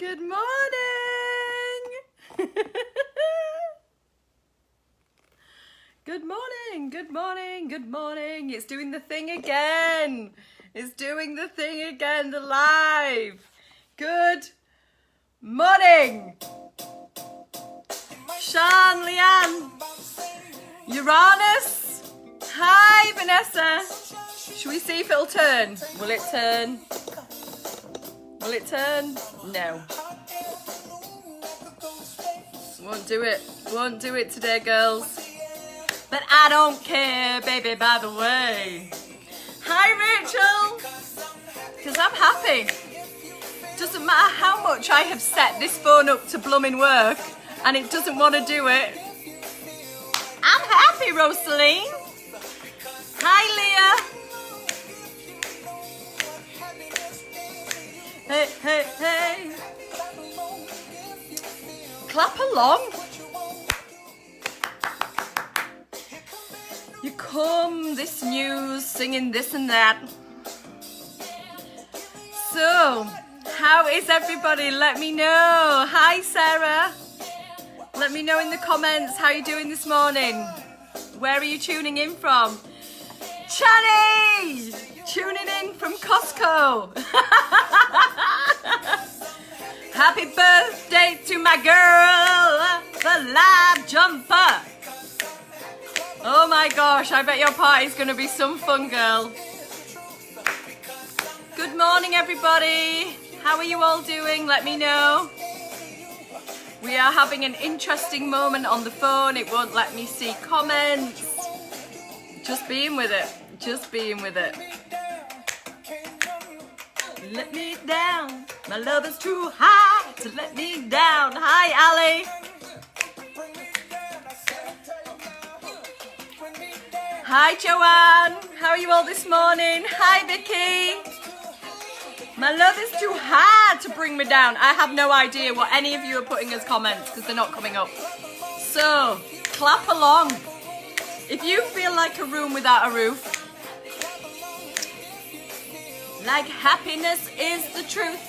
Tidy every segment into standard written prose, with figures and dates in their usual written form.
Good morning. Good morning, good morning, good morning. It's doing the thing again. It's doing the thing again, the live. Good morning. Sean, Leanne, Uranus. Hi, Vanessa. Should we see if it'll turn? Will it turn? Will it turn? No. Won't do it. Won't do it today, girls. But I don't care, baby, by the way. Hi, Rachel. Because I'm happy. Doesn't matter how much I have set this phone up to blooming work and it doesn't want to do it. I'm happy, Rosaline. Hi, Leah. Hey, hey, hey. Clap along. You come this news singing this and that. So, how is everybody? Let me know. Hi, Sarah. Let me know in the comments how you're doing this morning. Where are you tuning in from? Chani! Tuning in from Costco. Happy birthday to my girl, the live jumper. Oh my gosh, I bet your party's gonna be some fun, girl. Good morning, everybody. How are you all doing? Let me know. We are having an interesting moment on the phone. It won't let me see comments. Just being with it. Just being with it. Let me down. My love is too high to let me down. Hi, Ali. Hi, Joanne. How are you all this morning? Hi, Vicky. My love is too high to bring me down. I have no idea what any of you are putting as comments because they're not coming up. So, clap along. If you feel like a room without a roof, like happiness is the truth.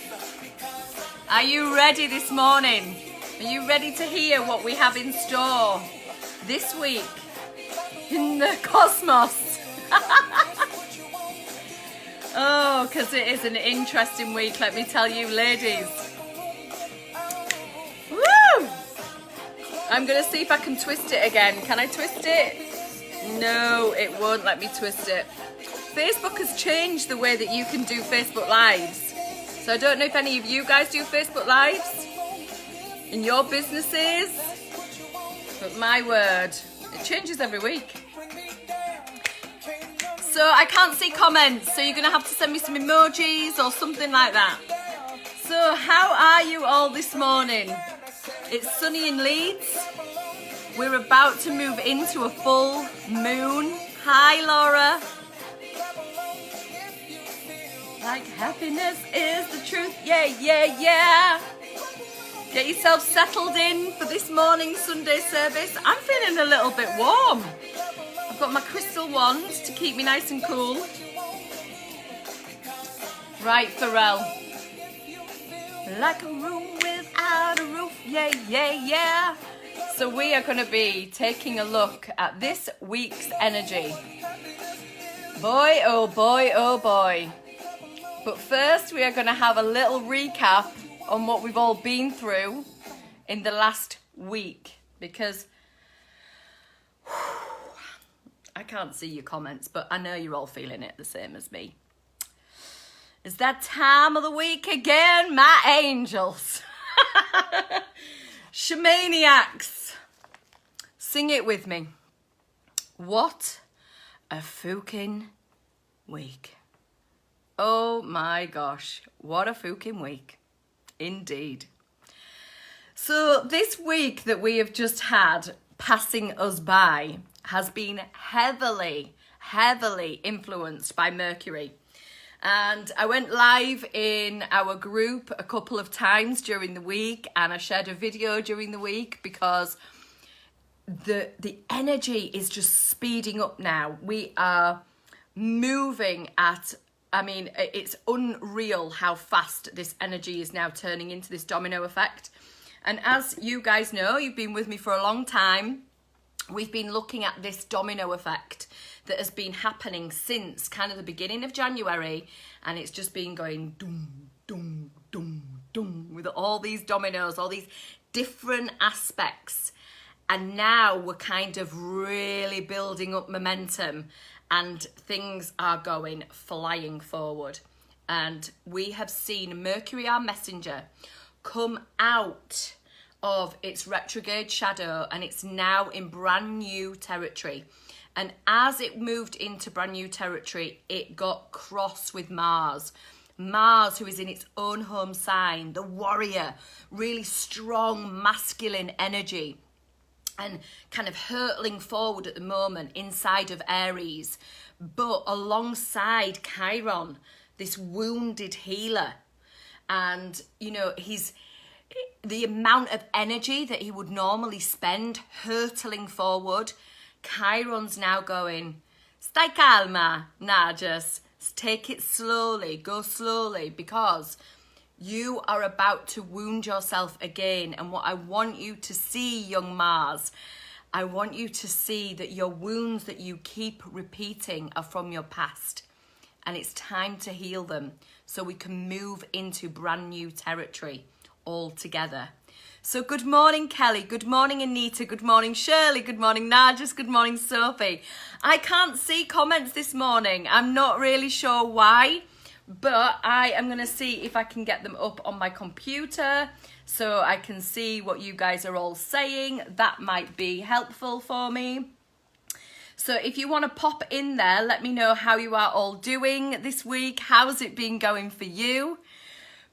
Are you ready this morning? Are you ready to hear what we have in store this week in the cosmos? Oh, because it is an interesting week, let me tell you, ladies. Woo! I'm going to see if I can twist it again. Can I twist it? No, it won't let me twist it. Facebook has changed the way that you can do Facebook Lives. So I don't know if any of you guys do Facebook Lives in your businesses, but my word, it changes every week. So I can't see comments, so you're going to have to send me some emojis or something like that. So how are you all this morning? It's sunny in Leeds. We're about to move into a full moon. Hi, Laura. Like happiness is the truth, yeah, yeah, yeah. Get yourself settled in for this morning Sunday service. I'm feeling a little bit warm. I've got my crystal wand to keep me nice and cool. Right, Pharrell. Like a room without a roof, yeah, yeah, yeah. So we are going to be taking a look at this week's energy. Boy, oh boy, oh boy. But first, we are going to have a little recap on what we've all been through in the last week. Because I can't see your comments, but I know you're all feeling it the same as me. It's that time of the week again, my angels. Shamaniacs. Sing it with me. What a fucking week. Oh my gosh, what a fucking week. Indeed. So this week that we have just had passing us by has been heavily influenced by Mercury. And I went live in our group a couple of times during the week, and I shared a video during the week because the energy is just speeding up now. We are moving at I mean, it's unreal how fast this energy is now turning into this domino effect. And as you guys know, you've been with me for a long time, we've been looking at this domino effect that has been happening since kind of the beginning of January, and it's just been going doom, doom, doom, doom, with all these dominoes, all these different aspects. And now we're kind of really building up momentum, and things are going flying forward. And we have seen Mercury, our messenger, come out of its retrograde shadow, and it's now in brand new territory. And as it moved into brand new territory, it got cross with Mars. Mars, who is in its own home sign, the warrior, really strong masculine energy, and kind of hurtling forward at the moment inside of Aries, but alongside Chiron, this wounded healer. And, you know, the amount of energy that he would normally spend hurtling forward, Chiron's now going, stai calma, nah, just take it slowly, go slowly, because you are about to wound yourself again. And what I want you to see, young Mars, I want you to see that your wounds that you keep repeating are from your past. And it's time to heal them so we can move into brand new territory all together. So good morning, Kelly. Good morning, Anita. Good morning, Shirley. Good morning, Nargis. Good morning, Sophie. I can't see comments this morning. I'm not really sure why, but I am going to see if I can get them up on my computer so I can see what you guys are all saying. That might be helpful for me. So if you want to pop in there, let me know how you are all doing this week. How's it been going for you?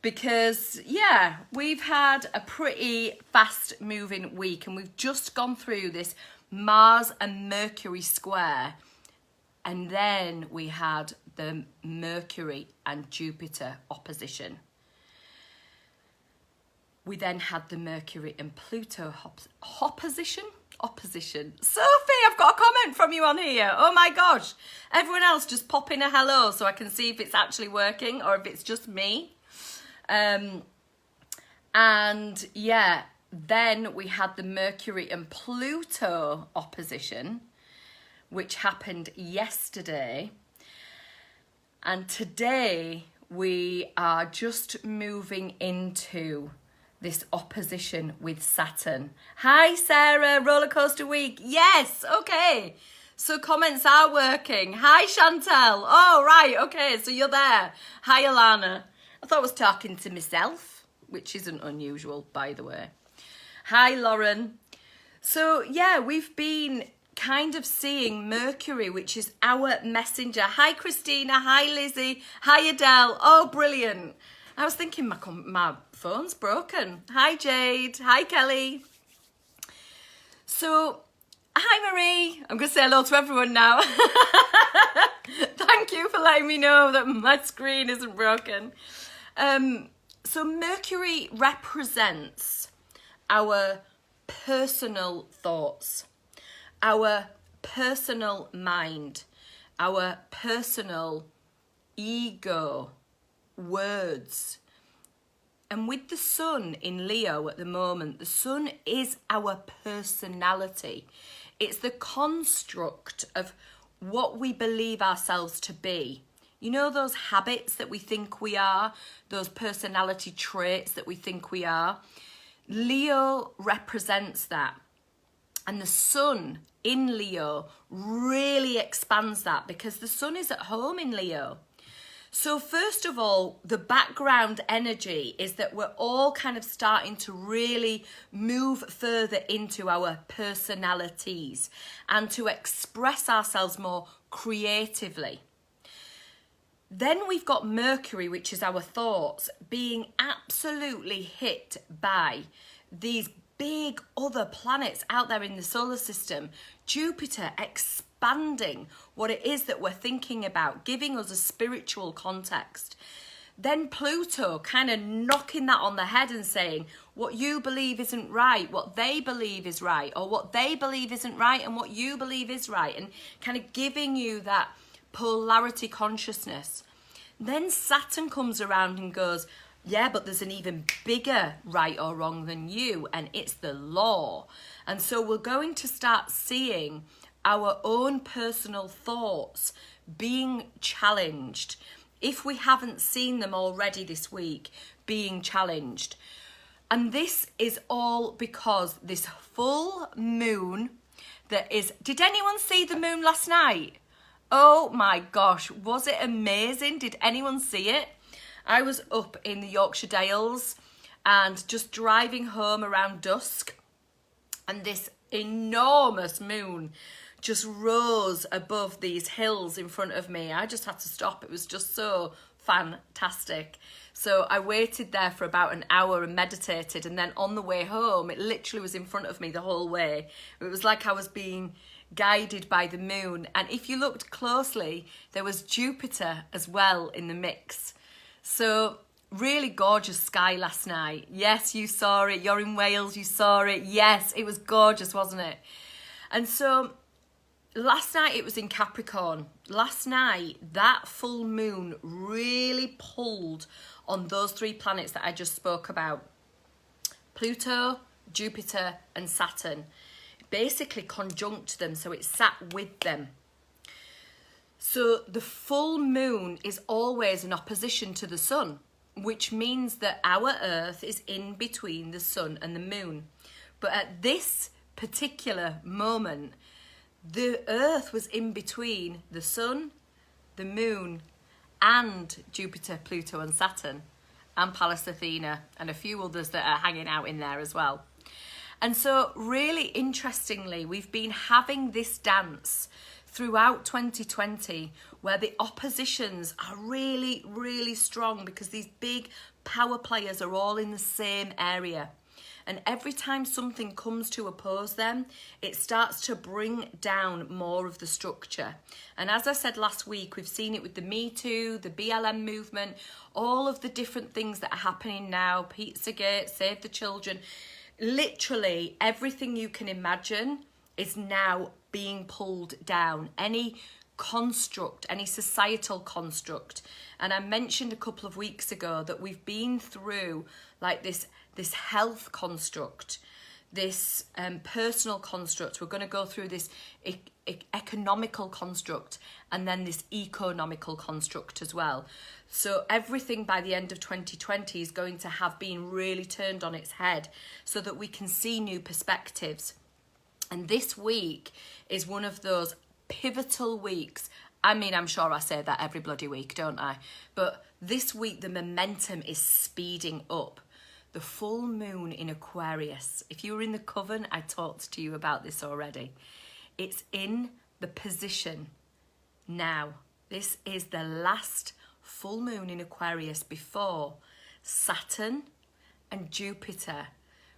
Because, yeah, we've had a pretty fast moving week, and we've just gone through this Mars and Mercury square. And then we had the Mercury and Jupiter opposition. We then had the Mercury and Pluto opposition. Sophie, I've got a comment from you on here. Oh my gosh. Everyone else just pop in a hello so I can see if it's actually working or if it's just me. And yeah, then we had the Mercury and Pluto opposition, which happened yesterday. And today we are just moving into this opposition with Saturn. Hi, Sarah, roller coaster week. Yes, okay. So comments are working. Hi, Chantel. Oh, right, okay, so you're there. Hi, Alana. I thought I was talking to myself, which isn't unusual, by the way. Hi, Lauren. So, yeah, we've been kind of seeing Mercury, which is our messenger. Hi, Christina. Hi, Lizzie. Hi, Adele. Oh, brilliant. I was thinking my phone's broken. Hi, Jade. Hi, Kelly. So, hi, Marie. I'm going to say hello to everyone now. Thank you for letting me know that my screen isn't broken. So Mercury represents our personal thoughts, our personal mind, our personal ego, words. And with the sun in Leo at the moment, the sun is our personality. It's the construct of what we believe ourselves to be. You know, those habits that we think we are, those personality traits that we think we are. Leo represents that. And the sun in Leo really expands that because the sun is at home in Leo. So first of all, the background energy is that we're all kind of starting to really move further into our personalities and to express ourselves more creatively. Then we've got Mercury, which is our thoughts, being absolutely hit by these big other planets out there in the solar system. Jupiter expanding what it is that we're thinking about, giving us a spiritual context. Then Pluto kind of knocking that on the head and saying, what you believe isn't right, what they believe is right, or what they believe isn't right and what you believe is right, and kind of giving you that polarity consciousness. Then Saturn comes around and goes, yeah, but there's an even bigger right or wrong than you, and it's the law. And so we're going to start seeing our own personal thoughts being challenged. If we haven't seen them already this week, being challenged. And this is all because this full moon that is... Did anyone see the moon last night? Oh my gosh, was it amazing? Did anyone see it? I was up in the Yorkshire Dales and just driving home around dusk, and this enormous moon just rose above these hills in front of me. I just had to stop. It was just so fantastic. So I waited there for about an hour and meditated, and then on the way home, it literally was in front of me the whole way. It was like I was being guided by the moon. And if you looked closely, there was Jupiter as well in the mix. So really gorgeous sky last night. Yes, you saw it. You're in Wales, you saw it. Yes, it was gorgeous, wasn't it? And so last night it was in Capricorn. Last night, that full moon really pulled on those three planets that I just spoke about. Pluto, Jupiter and Saturn. Basically conjunct them, so it sat with them. So the full moon is always in opposition to the sun, which means that our Earth is in between the sun and the moon. But at this particular moment, the Earth was in between the sun, the moon, and Jupiter, Pluto and Saturn, and Pallas Athena, and a few others that are hanging out in there as well. And so really interestingly, we've been having this dance throughout 2020 where the oppositions are really, really strong because these big power players are all in the same area. And every time something comes to oppose them, it starts to bring down more of the structure. And as I said last week, we've seen it with the Me Too, the BLM movement, all of the different things that are happening now, Pizzagate, Save the Children. Literally everything you can imagine is now being pulled down. Any construct, any societal construct. And I mentioned a couple of weeks ago that we've been through like this health construct, this personal construct. We're going to go through this economical construct and then this economical construct as well. So everything by the end of 2020 is going to have been really turned on its head so that we can see new perspectives. And this week is one of those pivotal weeks. I mean, I'm sure I say that every bloody week, don't I? But this week, the momentum is speeding up. The full moon in Aquarius. If you were in the Coven, I talked to you about this already. It's in the position now. This is the last full moon in Aquarius before Saturn and Jupiter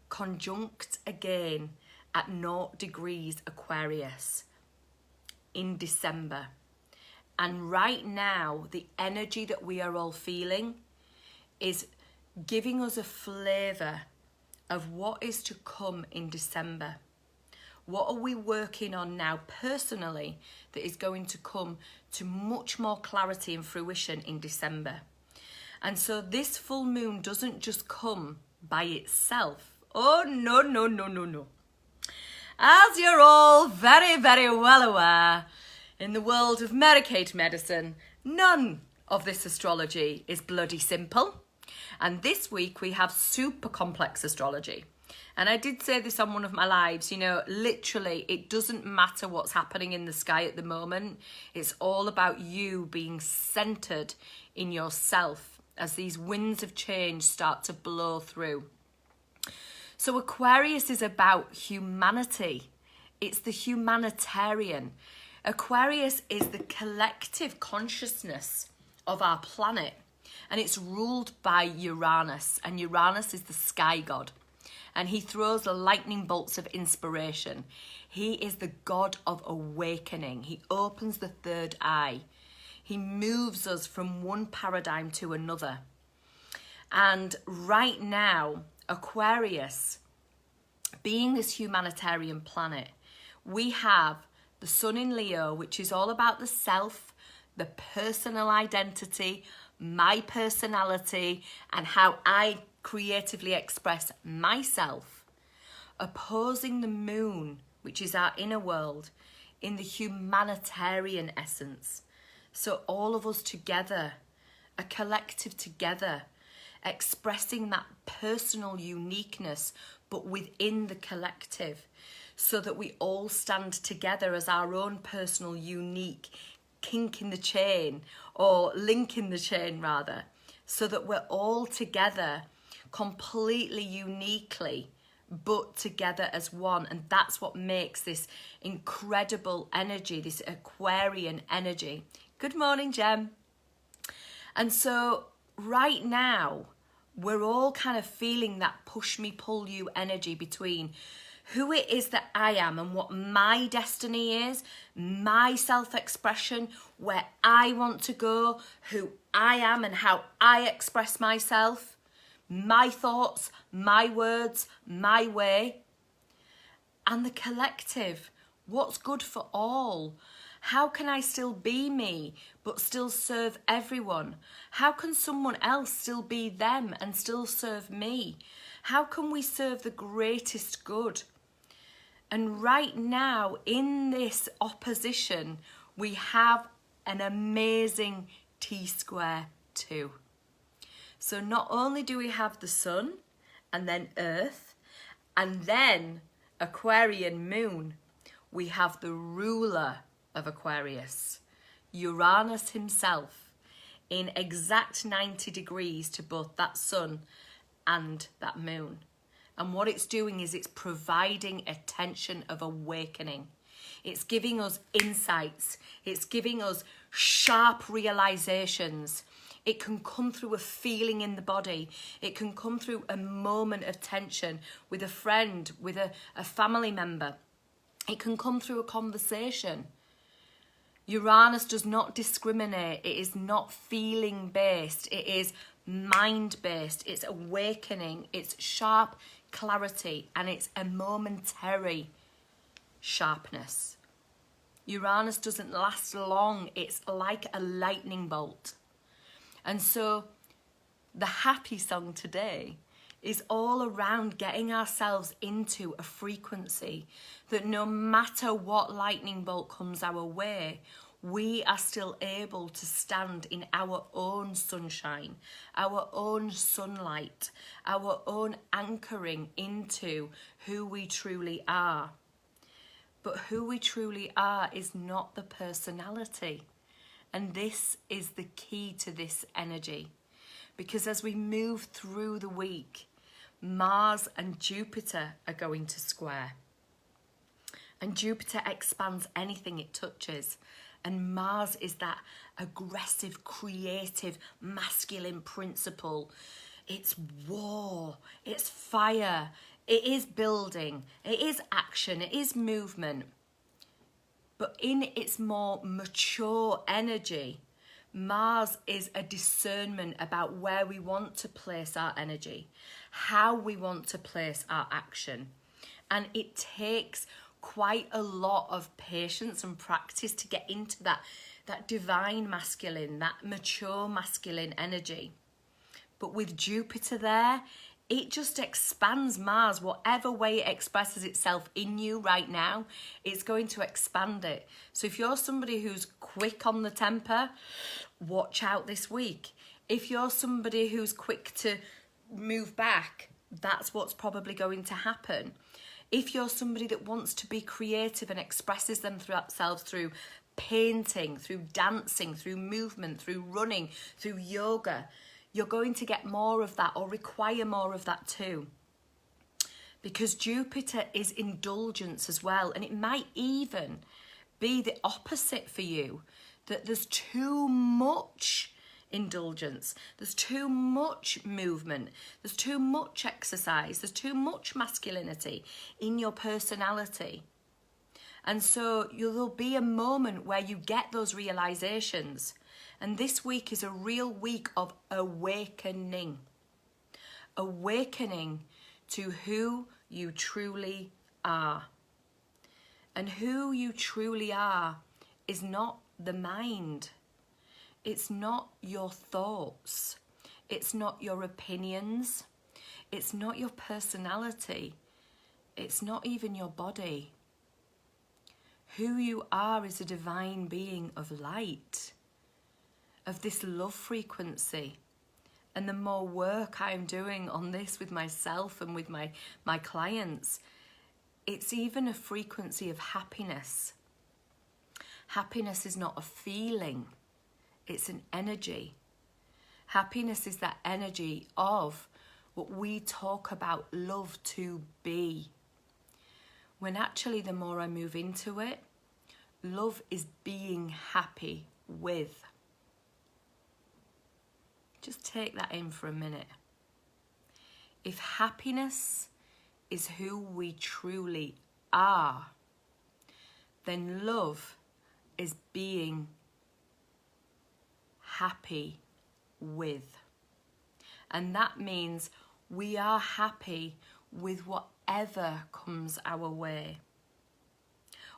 conjunct again at 0 degrees Aquarius in December. And right now, the energy that we are all feeling is giving us a flavour of what is to come in December. What are we working on now personally that is going to come to much more clarity and fruition in December? And so this full moon doesn't just come by itself. Oh, no, no, no, no, no. As you're all very, very well aware, in the world of Mary-Kate medicine, none of this astrology is bloody simple. And this week we have super complex astrology. And I did say this on one of my lives, you know, literally it doesn't matter what's happening in the sky at the moment. It's all about you being centered in yourself as these winds of change start to blow through. So Aquarius is about humanity. It's the humanitarian. Aquarius is the collective consciousness of our planet. And it's ruled by Uranus. And Uranus is the sky god. And he throws the lightning bolts of inspiration. He is the god of awakening. He opens the third eye. He moves us from one paradigm to another. And right now, Aquarius, being this humanitarian planet, we have the sun in Leo, which is all about the self, the personal identity, my personality and how I creatively express myself, opposing the moon, which is our inner world, in the humanitarian essence. So all of us together, a collective together, expressing that personal uniqueness, but within the collective, so that we all stand together as our own personal unique kink in the chain, or link in the chain rather, so that we're all together completely uniquely, but together as one. And that's what makes this incredible energy, this Aquarian energy. Good morning, Jem. And so right now, we're all kind of feeling that push me, pull you energy between who it is that I am and what my destiny is, my self-expression, where I want to go, who I am and how I express myself, my thoughts, my words, my way, and the collective, what's good for all. How can I still be me, but still serve everyone? How can someone else still be them and still serve me? How can we serve the greatest good? And right now, in this opposition, we have an amazing T-square too. So not only do we have the sun, and then Earth, and then Aquarian moon, we have the ruler of Aquarius, Uranus himself, in exact 90 degrees to both that sun and that moon. And what it's doing is it's providing a tension of awakening. It's giving us insights. It's giving us sharp realizations. It can come through a feeling in the body. It can come through a moment of tension with a friend, with a family member. It can come through a conversation. Uranus does not discriminate. It is not feeling based. It is mind based. It's awakening. It's sharp clarity, and it's a momentary sharpness. Uranus doesn't last long. It's like a lightning bolt. And so the happy song today is all around getting ourselves into a frequency that no matter what lightning bolt comes our way, we are still able to stand in our own sunshine, our own sunlight, our own anchoring into who we truly are. But who we truly are is not the personality. And this is the key to this energy. Because as we move through the week, Mars and Jupiter are going to square. And Jupiter expands anything it touches. And Mars is that aggressive, creative, masculine principle. It's war, it's fire, it is building, it is action, it is movement. But in its more mature energy, Mars is a discernment about where we want to place our energy, how we want to place our action. And it takes quite a lot of patience and practice to get into that divine masculine, that mature masculine energy. But with Jupiter there, it just expands Mars. Whatever way it expresses itself in you right now, it's going to expand it. So if you're somebody who's quick on the temper, watch out this week. If you're somebody who's quick to move back, that's what's probably going to happen. If you're somebody that wants to be creative and expresses themselves through painting, through dancing, through movement, through running, through yoga, you're going to get more of that or require more of that too. Because Jupiter is indulgence as well. And it might even be the opposite for you, that there's too much indulgence, there's too much movement, there's too much exercise, there's too much masculinity in your personality. And so there'll be a moment where you get those realizations. And this week is a real week of awakening. Awakening to who you truly are. And who you truly are is not the mind. It's not your thoughts. It's not your opinions. It's not your personality. It's not even your body. Who you are is a divine being of light, of this love frequency. And the more work I'm doing on this with myself and with my clients, it's even a frequency of happiness. Happiness is not a feeling, it's an energy. Happiness is that energy of what we talk about love to be. When actually the more I move into it, love is being happy with. Just take that in for a minute. If happiness is who we truly are, then love is being happy with. And that means we are happy with whatever comes our way.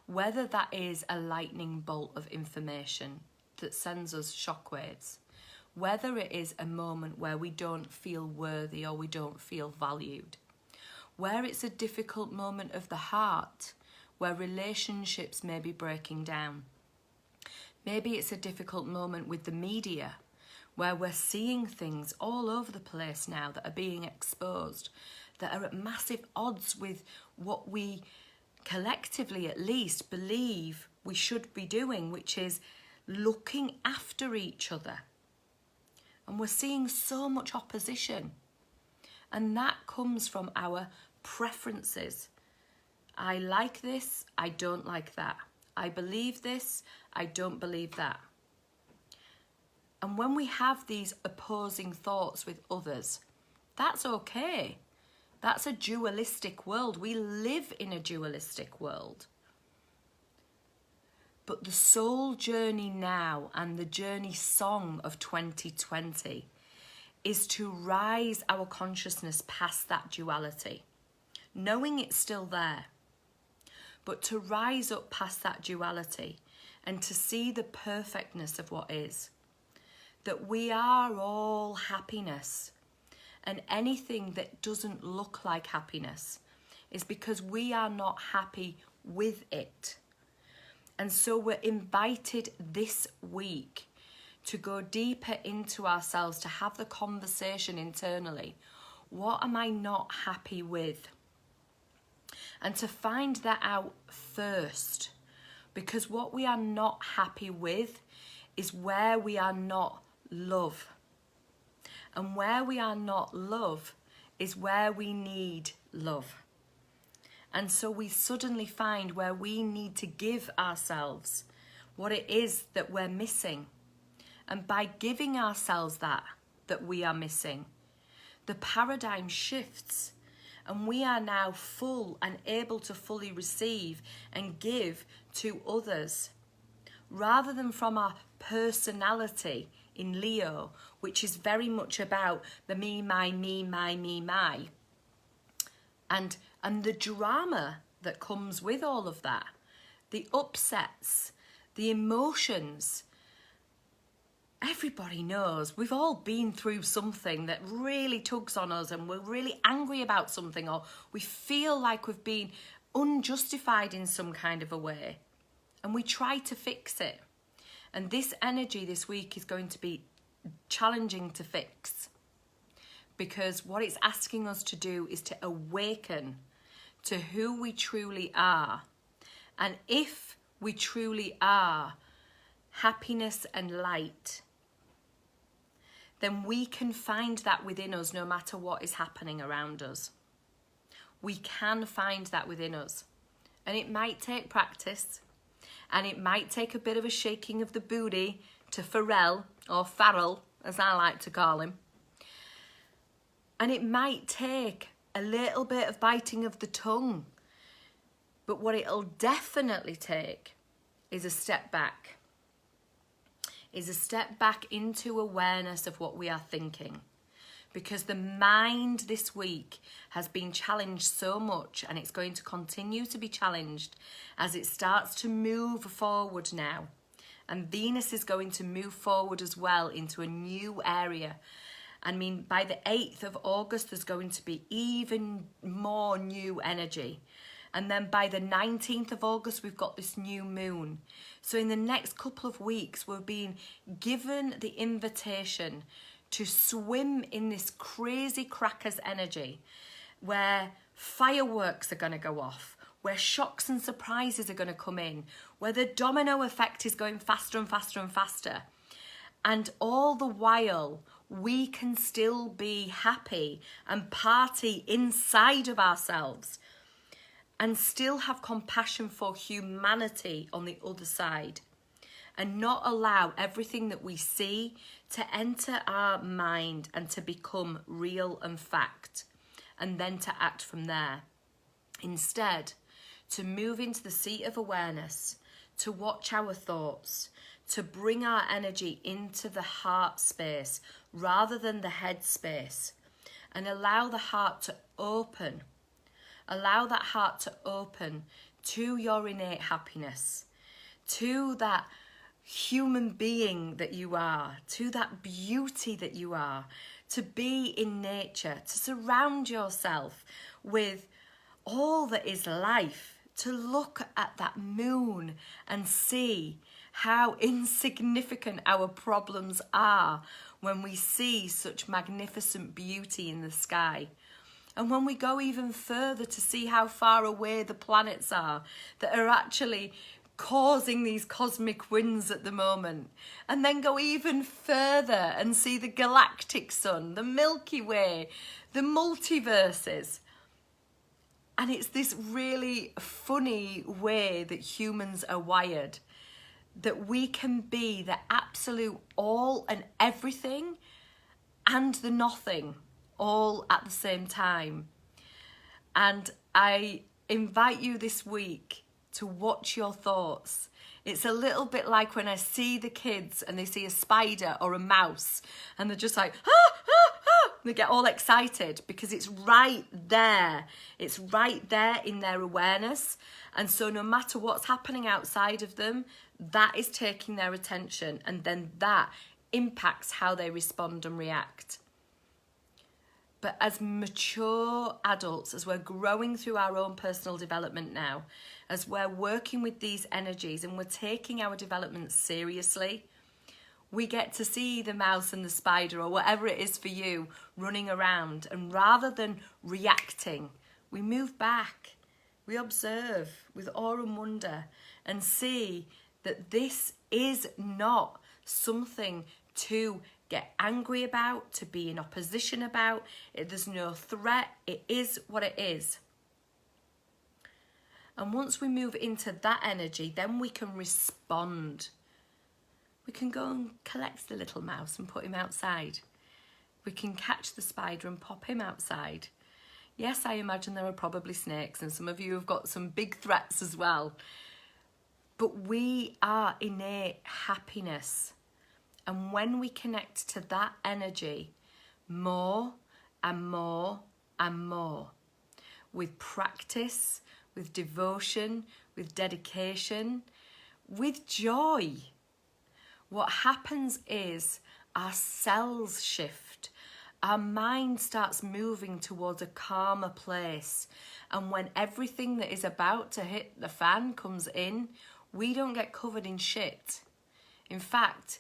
Whether that is a lightning bolt of information that sends us shockwaves, whether it is a moment where we don't feel worthy or we don't feel valued, where it's a difficult moment of the heart, where relationships may be breaking down. Maybe it's a difficult moment with the media, where we're seeing things all over the place now that are being exposed, that are at massive odds with what we collectively at least believe we should be doing, which is looking after each other. And we're seeing so much opposition. And that comes from our preferences. I like this, I don't like that. I believe this, I don't believe that. And when we have these opposing thoughts with others, that's okay. That's a dualistic world. We live in a dualistic world. But the soul journey now and the journey song of 2020 is to rise our consciousness past that duality, knowing it's still there, but to rise up past that duality and to see the perfectness of what is. That we are all happiness, and anything that doesn't look like happiness is because we are not happy with it. And so we're invited this week to go deeper into ourselves, to have the conversation internally. What am I not happy with? And to find that out first, because what we are not happy with is where we are not love. And where we are not love is where we need love. And so we suddenly find where we need to give ourselves what it is that we're missing. And by giving ourselves that we are missing, the paradigm shifts and we are now full and able to fully receive and give to others, rather than from our personality in Leo, which is very much about the me, my, and the drama that comes with all of that, the upsets, the emotions. Everybody knows we've all been through something that really tugs on us and we're really angry about something, or we feel like we've been unjustified in some kind of a way and we try to fix it. And this energy this week is going to be challenging to fix, because what it's asking us to do is to awaken to who we truly are. And if we truly are happiness and light, then we can find that within us no matter what is happening around us. We can find that within us. And it might take practice, and it might take a bit of a shaking of the booty to Pharrell, or Farrell, as I like to call him. And it might take a little bit of biting of the tongue. But what it'll definitely take is a step back. Is a step back into awareness of what we are thinking. Because the mind this week has been challenged so much, and it's going to continue to be challenged as it starts to move forward now. And Venus is going to move forward as well into a new area. I mean, by the 8th of August, there's going to be even more new energy. And then by the 19th of August, we've got this new moon. So in the next couple of weeks, we're being given the invitation to swim in this crazy crackers energy where fireworks are going to go off, where shocks and surprises are going to come in, where the domino effect is going faster and faster and faster. And all the while, we can still be happy and party inside of ourselves and still have compassion for humanity on the other side, and not allow everything that we see to enter our mind and to become real and fact, and then to act from there. Instead, to move into the seat of awareness, to watch our thoughts, to bring our energy into the heart space rather than the head space, and allow the heart to open. Allow that heart to open to your innate happiness, to that human being that you are, to that beauty that you are, to be in nature, to surround yourself with all that is life, to look at that moon and see how insignificant our problems are when we see such magnificent beauty in the sky. And when we go even further to see how far away the planets are that are actually causing these cosmic winds at the moment, and then go even further and see the galactic sun, the Milky Way, the multiverses. And it's this really funny way that humans are wired, that we can be the absolute all and everything and the nothing all at the same time. And I invite you this week to watch your thoughts. It's a little bit like when I see the kids and they see a spider or a mouse and they're just like, ah, ah, ah. They get all excited because it's right there. It's right there in their awareness. And so no matter what's happening outside of them, that is taking their attention, and then that impacts how they respond and react. But as mature adults, as we're growing through our own personal development now, as we're working with these energies and we're taking our development seriously, we get to see the mouse and the spider or whatever it is for you running around. And rather than reacting, we move back, we observe with awe and wonder and see that this is not something to get angry about, to be in opposition about. There's no threat. It is what it is. And once we move into that energy, then we can respond. We can go and collect the little mouse and put him outside. We can catch the spider and pop him outside. Yes, I imagine there are probably snakes, and some of you have got some big threats as well. But we are innate happiness. And when we connect to that energy more and more and more, with practice, with devotion, with dedication, with joy, what happens is our cells shift. Our mind starts moving towards a calmer place. And when everything that is about to hit the fan comes in, we don't get covered in shit. In fact,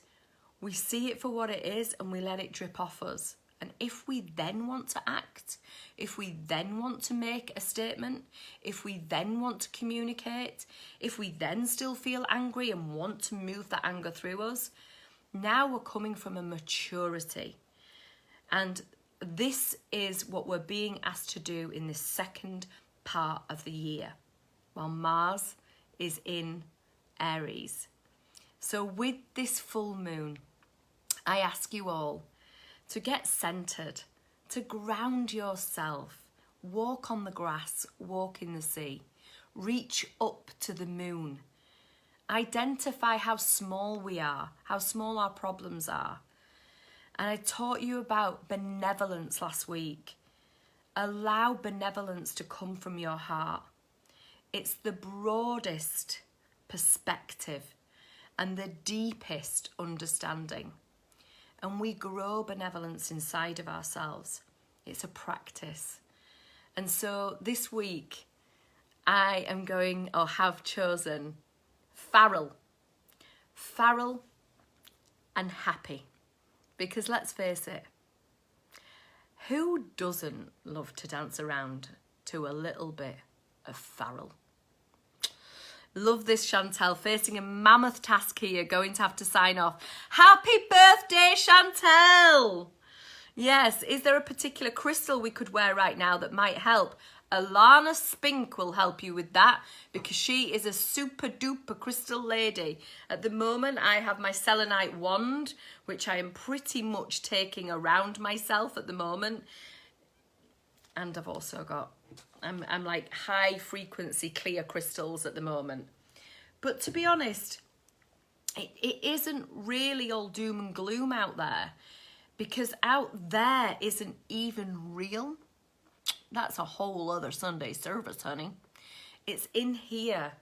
we see it for what it is and we let it drip off us. And if we then want to act, if we then want to make a statement, if we then want to communicate, if we then still feel angry and want to move that anger through us, now we're coming from a maturity. And this is what we're being asked to do in this second part of the year, while Mars is in Aries. So with this full moon, I ask you all to get centered, to ground yourself, walk on the grass, walk in the sea, reach up to the moon, identify how small we are, how small our problems are. And I taught you about benevolence last week. Allow benevolence to come from your heart. It's the broadest perspective. and the deepest understanding. And we grow benevolence inside of ourselves. It's a practice. And so this week, I am going, or have chosen, Farrell. Farrell and happy. Because let's face it, who doesn't love to dance around to a little bit of Farrell? Love this, Chantel. Facing a mammoth task here, going to have to sign off. Happy birthday, Chantel! Yes, is there a particular crystal we could wear right now that might help? Alana Spink will help you with that because she is a super duper crystal lady. At the moment, I have my selenite wand, which I am pretty much taking around myself at the moment. And I've also got, I'm like high frequency clear crystals at the moment. But to be honest, it isn't really all doom and gloom out there, because out there isn't even real. That's a whole other Sunday service, honey. It's in here.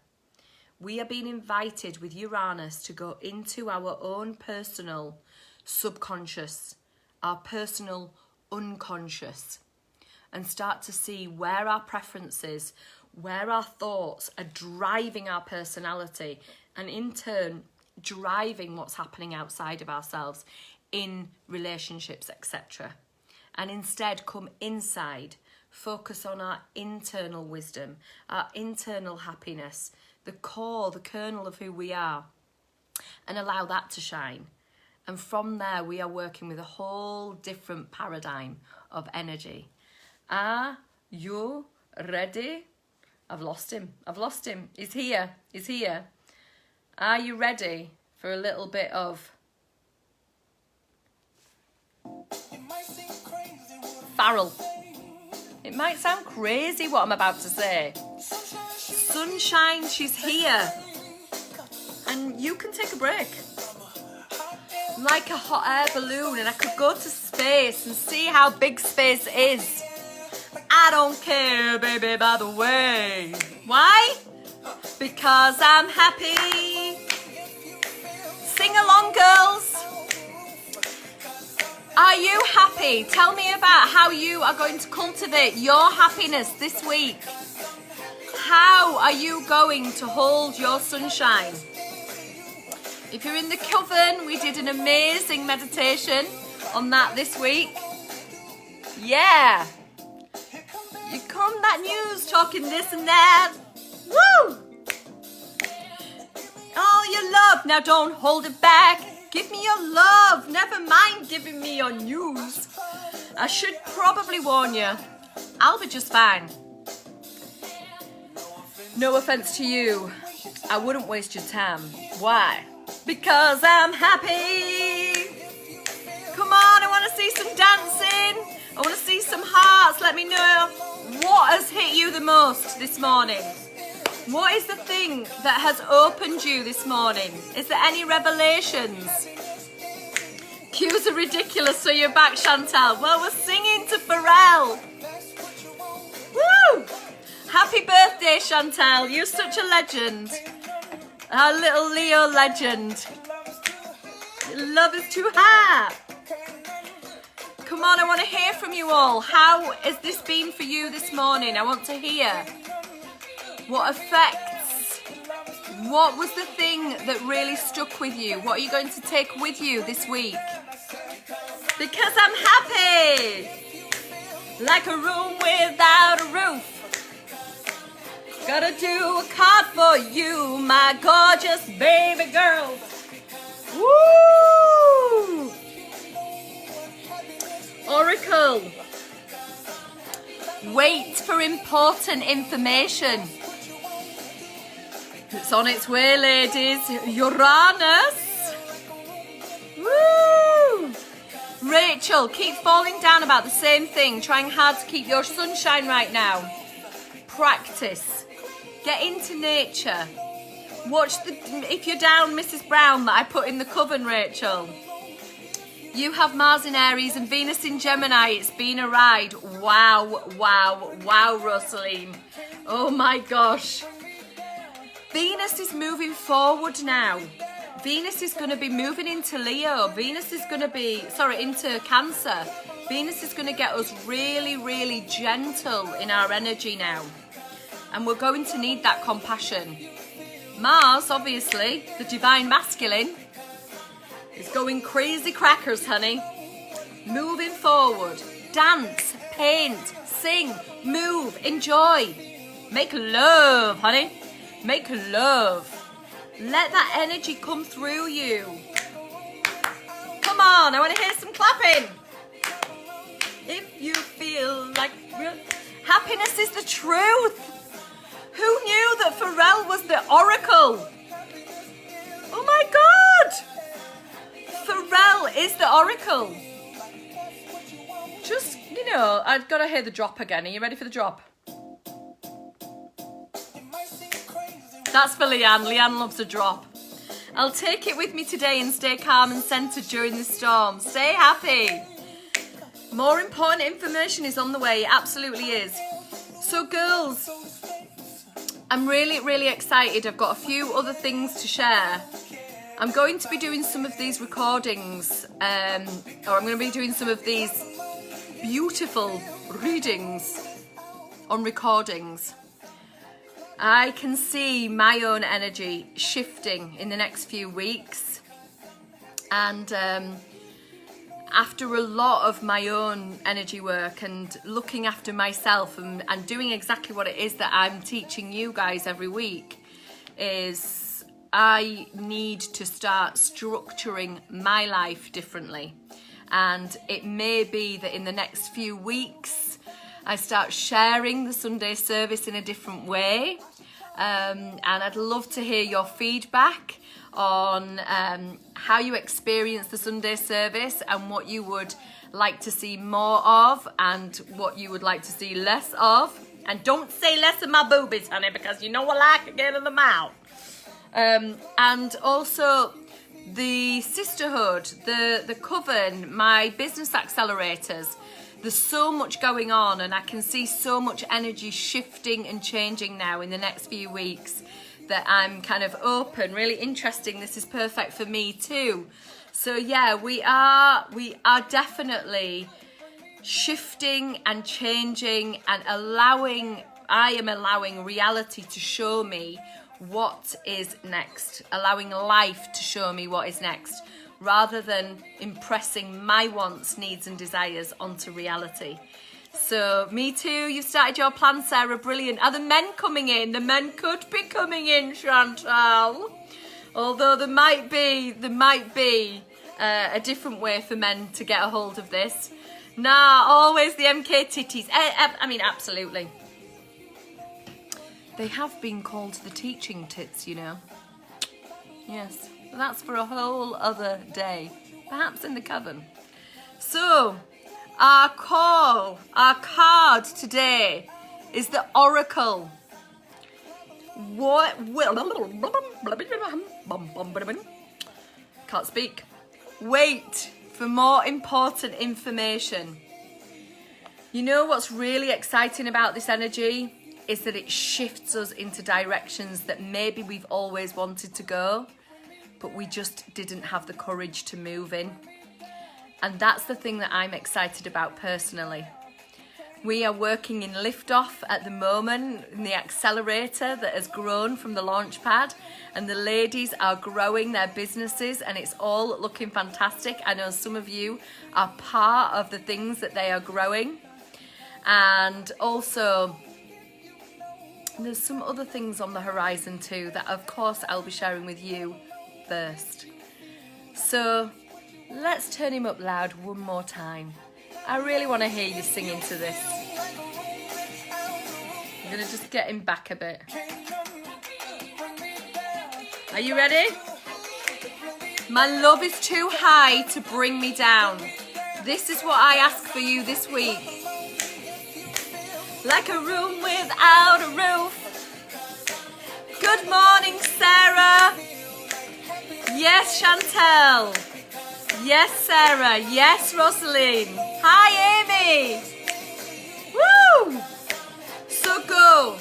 We are being invited with Uranus to go into our own personal subconscious, our personal unconscious, and start to see where our preferences, where our thoughts are driving our personality, and in turn driving what's happening outside of ourselves in relationships, etc. And instead come inside, focus on our internal wisdom, our internal happiness, the core, the kernel of who we are, and allow that to shine. And from there, we are working with a whole different paradigm of energy. Are you ready? I've lost him. He's here. Are you ready for a little bit of Farrell? It might sound crazy what I'm about to say. Sunshine, she's here. And you can take a break. I'm like a hot air balloon, and I could go to space and see how big space is. I don't care, baby, by the way. Why? Because I'm happy. Sing along, girls. Are you happy? Tell me about how you are going to cultivate your happiness this week. How are you going to hold your sunshine? If you're in the coven, we did an amazing meditation on that this week. Yeah. You come that news talking this and that. Woo! All your love, now don't hold it back. Give me your love, never mind giving me your news. I should probably warn you, I'll be just fine. No offense to you, I wouldn't waste your time. Why? Because I'm happy. Come on, I want to see some dancing. I want to see some hearts. Let me know what has hit you the most this morning. What is the thing that has opened you this morning? Is there any revelations? Cues are ridiculous, so you're back, Chantal. Well, we're singing to Pharrell. Woo! Happy birthday, Chantal. You're such a legend. Our little Leo legend. Love is too high. Come on, I want to hear from you all. How has this been for you this morning? I want to hear. What effects? What was the thing that really stuck with you? What are you going to take with you this week? Because I'm happy. Like a room without a roof. Gotta do a card for you, my gorgeous baby girl. Woo! Oracle. Wait for important information. It's on its way, ladies. Uranus. Woo! Rachel, keep falling down about the same thing, trying hard to keep your sunshine right now. Practice. Get into nature. Watch the If You're Down, Mrs. Brown that I put in the coven, Rachel. You have Mars in Aries and Venus in Gemini. It's been a ride. Wow, wow, wow, Rosaline. Oh my gosh. Venus is moving forward now. Venus is going to be moving into Leo. Venus is going to be, into Cancer. Venus is going to get us really, really gentle in our energy now. And we're going to need that compassion. Mars, obviously, the divine masculine, is going crazy crackers, honey. Moving forward. Dance, paint, sing, move, enjoy. Make love, honey. Make love. Let that energy come through you. Come on, I want to hear some clapping. If you feel like happiness is the truth. Who knew that Pharrell was the oracle? Oh my God! Pharrell is the oracle. Just, I've got to hear the drop again. Are you ready for the drop? That's for Leanne. Leanne loves a drop. I'll take it with me today and stay calm and centered during the storm. Stay happy. More important information is on the way. It absolutely is. So girls, I'm really, really excited. I've got a few other things to share. I'm going to be doing some of these recordings, or I'm going to be doing some of these beautiful readings on recordings. I can see my own energy shifting in the next few weeks, and after a lot of my own energy work and looking after myself and doing exactly what it is that I'm teaching you guys every week, is I need to start structuring my life differently. And it may be that in the next few weeks I start sharing the Sunday service in a different way, and I'd love to hear your feedback on how you experience the Sunday service and what you would like to see more of and what you would like to see less of. And don't say less of my boobies, honey, because you know I like to get in the mouth. And also the sisterhood, the coven, my business accelerators. There's so much going on, and I can see so much energy shifting and changing now in the next few weeks that I'm kind of open, really interesting. This is perfect for me too. So yeah, we are definitely shifting and changing and I am allowing reality to show me what is next, allowing life to show me what is next, rather than impressing my wants, needs and desires onto reality. So, me too, you've started your plan, Sarah, brilliant. Are the men coming in? The men could be coming in, Chantal. Although there might be a different way for men to get a hold of this. Nah, always the MK titties. I mean, absolutely. They have been called the teaching tits, you know. Yes, that's for a whole other day. Perhaps in the coven. So, our card today is the Oracle. Can't speak. Wait for more important information. You know what's really exciting about this energy is that it shifts us into directions that maybe we've always wanted to go, but we just didn't have the courage to move in. And that's the thing that I'm excited about personally. We are working in liftoff at the moment in the accelerator that has grown from the launch pad, and the ladies are growing their businesses and it's all looking fantastic. I know some of you are part of the things that they are growing. And also there's some other things on the horizon too that of course I'll be sharing with you first. So let's turn him up loud one more time. I really want to hear you singing to this. I'm going to just get him back a bit. Are you ready? My love is too high to bring me down. This is what I ask for you this week. Like a room without a roof. Good morning, Sarah. Yes, Chantel. Yes, Sarah. Yes, Rosaline. Hi, Amy. Woo! So go.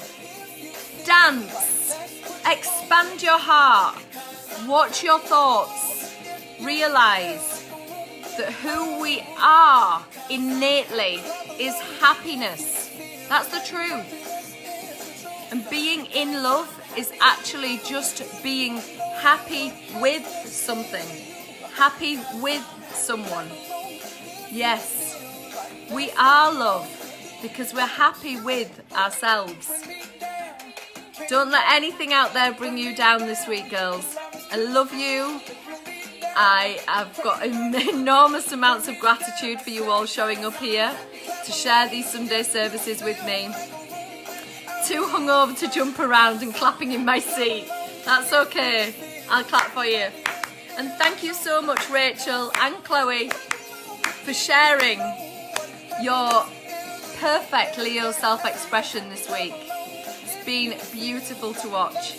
Dance. Expand your heart. watch your thoughts. Realize that who we are innately is happiness. That's the truth. And being in love is actually just being happy with something, happy with someone. Yes, we are love because we're happy with ourselves. Don't let anything out there bring you down this week, girls. I love you. I have got enormous amounts of gratitude for you all showing up here to share these Sunday services with me. Too hungover to jump around and clapping in my seat. That's okay. I'll clap for you. And thank you so much, Rachel and Chloe, for sharing your perfect Leo self-expression this week. It's been beautiful to watch.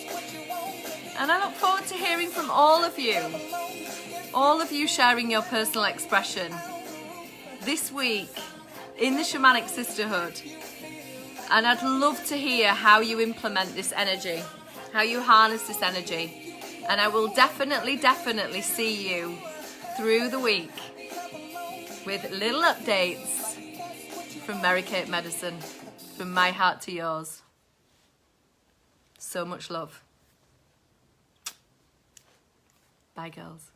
And I look forward to hearing from all of you sharing your personal expression this week in the Shamanic Sisterhood. And I'd love to hear how you implement this energy, how you harness this energy. And I will definitely see you through the week with little updates from Mary Kate Medicine, from my heart to yours. So much love. Bye, girls.